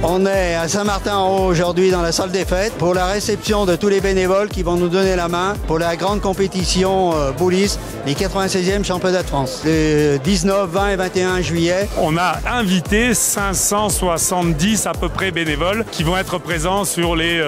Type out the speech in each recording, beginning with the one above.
On est à Saint-Martin-en-Haut aujourd'hui dans la salle des fêtes pour la réception de tous les bénévoles qui vont nous donner la main pour la grande compétition Boulis, les 96e championnats de France, le 19, 20 et 21 juillet. On a invité 570 à peu près bénévoles qui vont être présents sur les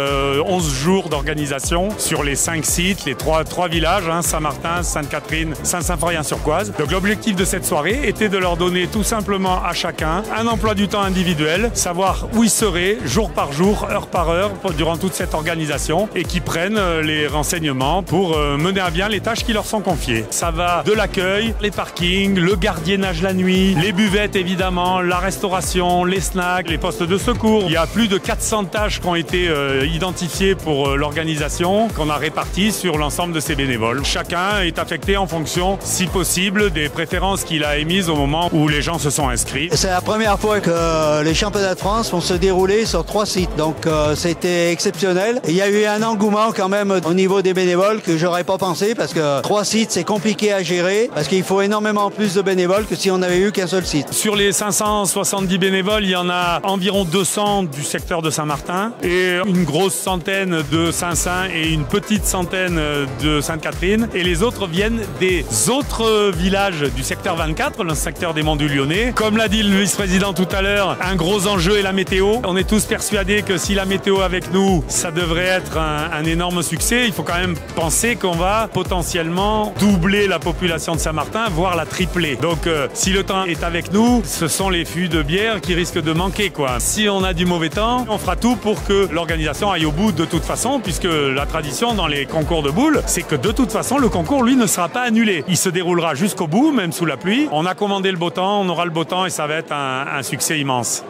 11 jours d'organisation, sur les 5 sites, les 3 villages, Saint-Martin, Sainte-Catherine, Saint-Symphorien-sur-Coise. Donc l'objectif de cette soirée était de leur donner tout simplement à chacun un emploi du temps individuel, savoir où ils seraient jour par jour, heure par heure, durant toute cette organisation et qui prennent les renseignements pour mener à bien les tâches qui leur sont confiées. Ça va de l'accueil, les parkings, le gardiennage la nuit, les buvettes évidemment, la restauration, les snacks, les postes de secours. Il y a plus de 400 tâches qui ont été identifiées pour l'organisation, qu'on a réparties sur l'ensemble de ces bénévoles. Chacun est affecté en fonction, si possible, des préférences qu'il a émises au moment où les gens se sont inscrits. C'est la première fois que les championnats de France vont se dérouler sur 3 sites, donc c'était exceptionnel. Il y a eu un engouement quand même au niveau des bénévoles que j'aurais pas pensé, parce que 3 sites c'est compliqué à gérer, parce qu'il faut énormément plus de bénévoles que si on avait eu qu'un seul site. Sur les 570 bénévoles, il y en a environ 200 du secteur de Saint-Martin et une grosse centaine de Saint-Saint et une petite centaine de Sainte-Catherine, et les autres viennent des autres villages du secteur 24, le secteur des Monts du Lyonnais. Comme l'a dit le vice-président tout à l'heure, un gros enjeu est la météo. On est tous persuadés que si la météo avec nous, ça devrait être un énorme succès. Il faut quand même penser qu'on va potentiellement doubler la population de Saint-Martin, voire la tripler. Donc si le temps est avec nous, ce sont les fûts de bière qui risquent de manquer, quoi. Si on a du mauvais temps, on fera tout pour que l'organisation aille au bout de toute façon, puisque la tradition dans les concours de boules, c'est que de toute façon, le concours, lui, ne sera pas annulé. Il se déroulera jusqu'au bout, même sous la pluie. On a commandé le beau temps, on aura le beau temps et ça va être un succès immense.